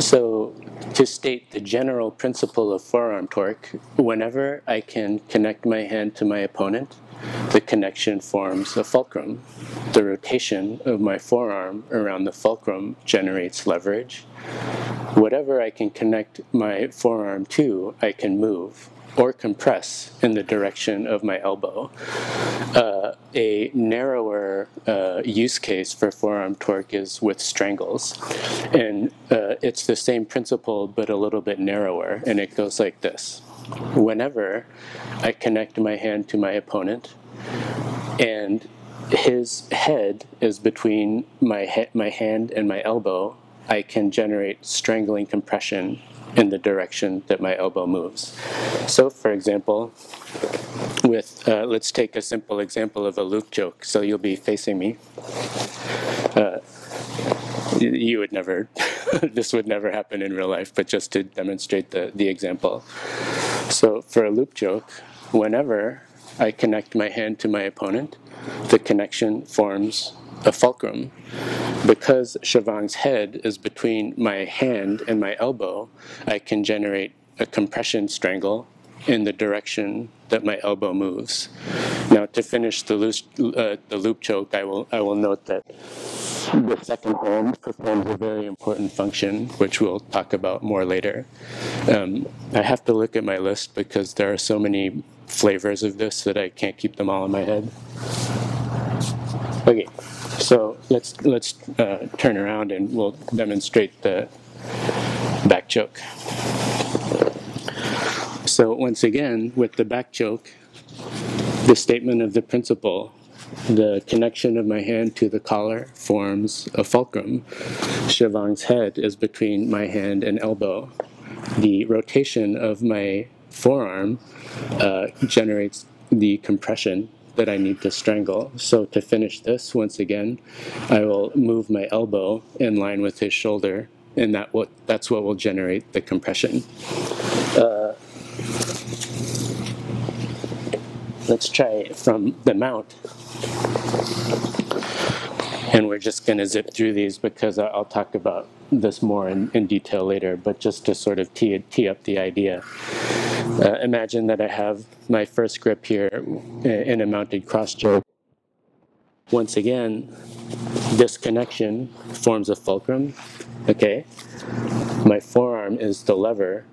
So to state the general principle of forearm torque, whenever I can connect my hand to my opponent, the connection forms a fulcrum. The rotation of my forearm around the fulcrum generates leverage. Whatever I can connect my forearm to, I can move or compress in the direction of my elbow. A narrower use case for forearm torque is with strangles. And it's the same principle, but a little bit narrower. And it goes like this. Whenever I connect my hand to my opponent, and his head is between my hand and my elbow, I can generate strangling compression in the direction that my elbow moves. So, for example, let's take a simple example of a loop choke. So you'll be facing me. You would never, this would never happen in real life, but just to demonstrate the example. So for a loop choke, whenever I connect my hand to my opponent, the connection forms a fulcrum. Because Shavang's head is between my hand and my elbow, I can generate a compression strangle in the direction that my elbow moves. Now, to finish the loop choke, I will note that the second hand performs a very important function, which we'll talk about more later. I have to look at my list because there are so many flavors of this that I can't keep them all in my head. Okay, so let's turn around and we'll demonstrate the back choke. So once again, with the back choke, the statement of the principle, the connection of my hand to the collar forms a fulcrum. Shavang's head is between my hand and elbow. The rotation of my forearm generates the compression that I need to strangle. So to finish this, once again, I will move my elbow in line with his shoulder, and that's what will generate the compression. Let's try from the mount. And we're just going to zip through these because I'll talk about this more in detail later, but just to sort of tee up the idea. Imagine that I have my first grip here in a mounted cross choke. Once again, this connection forms a fulcrum, okay? My forearm is the lever.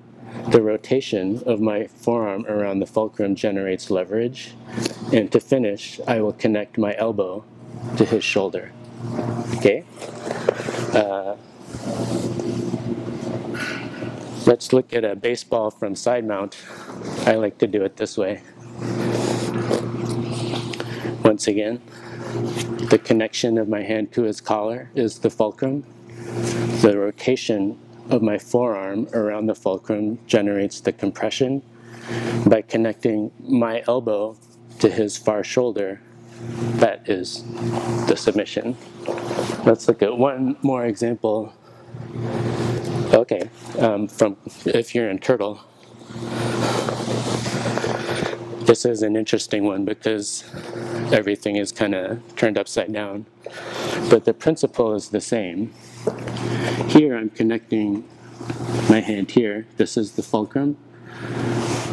The rotation of my forearm around the fulcrum generates leverage. And to finish, I will connect my elbow to his shoulder, okay? Let's look at a baseball from side mount. I like to do it this way. Once again, the connection of my hand to his collar is the fulcrum. The rotation of my forearm around the fulcrum generates the compression. By connecting my elbow to his far shoulder, that is the submission. Let's look at one more example. Okay, from if you're in turtle. This is an interesting one because everything is kind of turned upside down. But the principle is the same. Here I'm connecting my hand here. This is the fulcrum.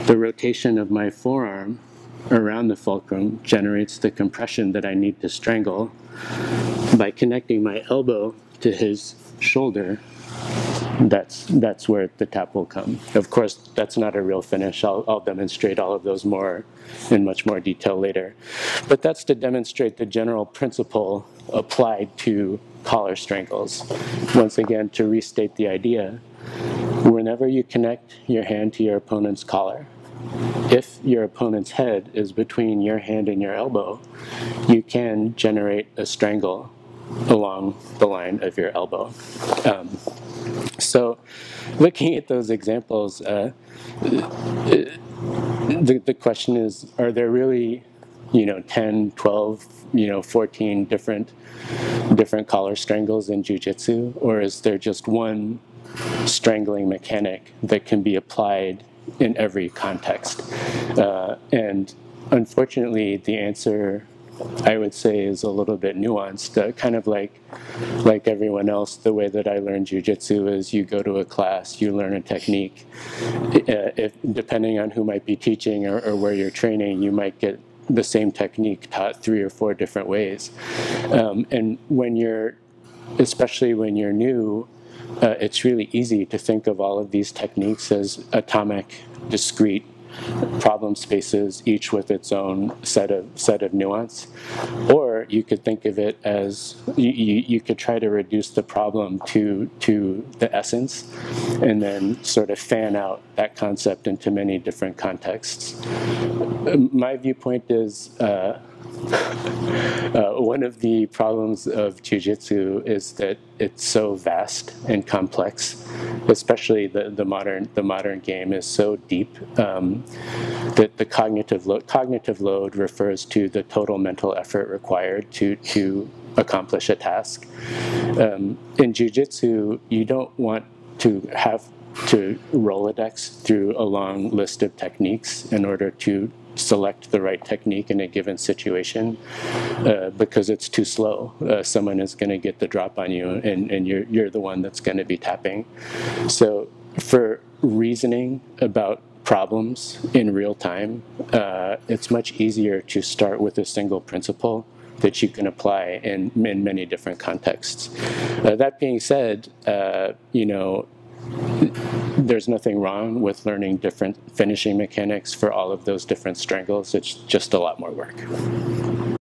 The rotation of my forearm around the fulcrum generates the compression that I need to strangle. By connecting my elbow to his shoulder, that's where the tap will come. Of course, that's not a real finish. I'll demonstrate all of those in much more detail later. But that's to demonstrate the general principle applied to collar strangles. Once again, to restate the idea, whenever you connect your hand to your opponent's collar, if your opponent's head is between your hand and your elbow, you can generate a strangle along the line of your elbow. So looking at those examples, the question is, are there really 10, 12, 14 different collar strangles in jiu-jitsu, or is there just one strangling mechanic that can be applied in every context? And unfortunately, the answer I would say is a little bit nuanced, kind of like everyone else. The way that I learned jiu-jitsu is you go to a class, you learn a technique. If, depending on who might be teaching or where you're training, you might get the same technique taught 3 or 4 different ways. And especially when you're new, it's really easy to think of all of these techniques as atomic, discrete problem spaces, each with its own set of nuance. Or you could think of it as you could try to reduce the problem to the essence, and then sort of fan out that concept into many different contexts. My viewpoint is one of the problems of jiu-jitsu is that it's so vast and complex, especially the modern game is so deep that the cognitive load refers to the total mental effort required to accomplish a task. In jiu-jitsu, you don't want to have to Rolodex through a long list of techniques in order to select the right technique in a given situation, because it's too slow. Someone is going to get the drop on you, and you're the one that's going to be tapping. So for reasoning about problems in real time, it's much easier to start with a single principle that you can apply in many different contexts. That being said, there's nothing wrong with learning different finishing mechanics for all of those different strangles. It's just a lot more work.